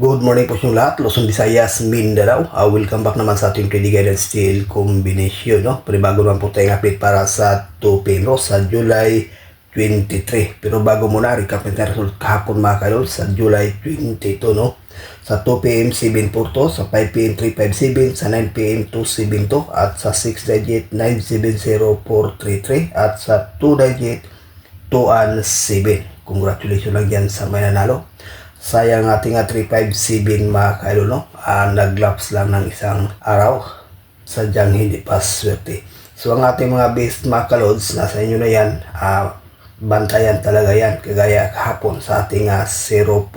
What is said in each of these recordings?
Good morning po sa lahat, Luzon, Visayas, Mindanao. Welcome back naman sa ating trading guidance steel combination. No? Bago naman po tayong update para sa 2 p.m. sa July 23. Pero bago muna, recap natin result kahapon mga kaidol sa July 22. No? Sa 2 p.m. 742, sa 5 p.m. 357, sa 9 p.m. 272, at sa 6 digit 970433, at sa 2 digit 217. Congratulations lang dyan sa may nanalo. Sayang ating 357 mga kaidol, no? Naglaps lang ng isang araw. Sadyang hindi pa swerte. So ang ating mga best mga kalods, nasa inyo na yan. Bantayan talaga yan. Kagaya kahapon sa ating 040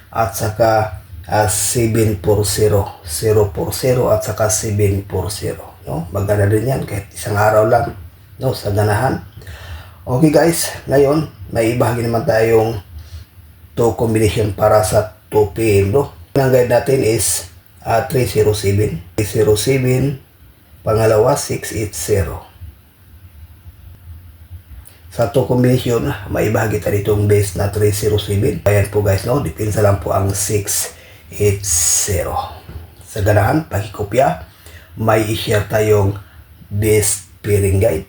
at saka 740. 040 at saka 740. No? Maganda din yan kahit isang araw lang, no? Sa ganahan. Okay guys, ngayon may ibahagi naman tayong 2 combination para sa 2 p.m. No? Ang guide natin is 307. 307, pangalawa 680. Sa 2 combination, may ibahagi tayo itong base na 307. Ayan po guys, no? Depensa lang po ang 680. Sa ganahan, pakikopya, may i-share tayong best pairing guide.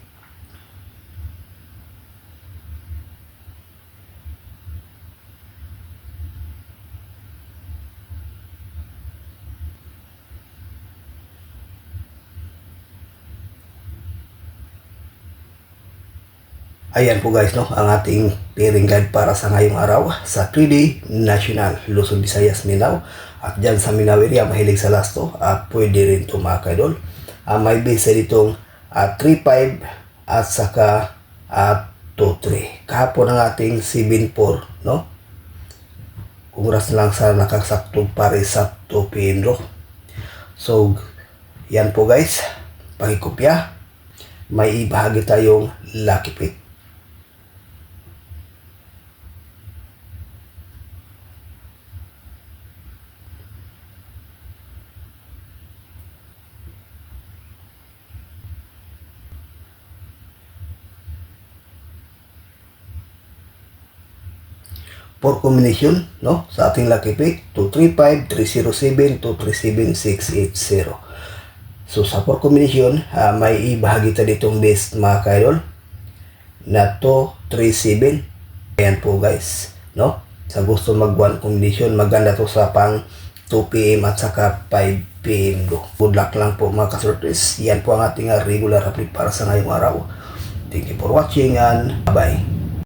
Ayan po guys, no, ang ating pairing guide para sa ngayong araw sa 3D National, Luzon, Visayas, Mindanao. At dyan sa Mindanao area, mahilig sa lasto, pwede rin ito mga kaidol. May base ditong 3.5 at saka 2.3. Kahapon ang ating 7.4, no? Congrats lang sa nakasaktong pare sa 2 p.m. no? So, yan po guys, pakikopya. May ibahagi tayong lucky pick. For combination, no, sa ating lucky pick, 235, 307, 237, 680. So sa for combination, may ibahagi tayo ditong best mga kaidol na 237. Ayan po guys, no? Sa gusto mag 1 combination, maganda to sa pang 2 p.m. at saka 5 p.m. Good luck lang po mga kasurprise. Yan po ang ating regular update para sa ngayong araw. Thank you for watching and bye-bye.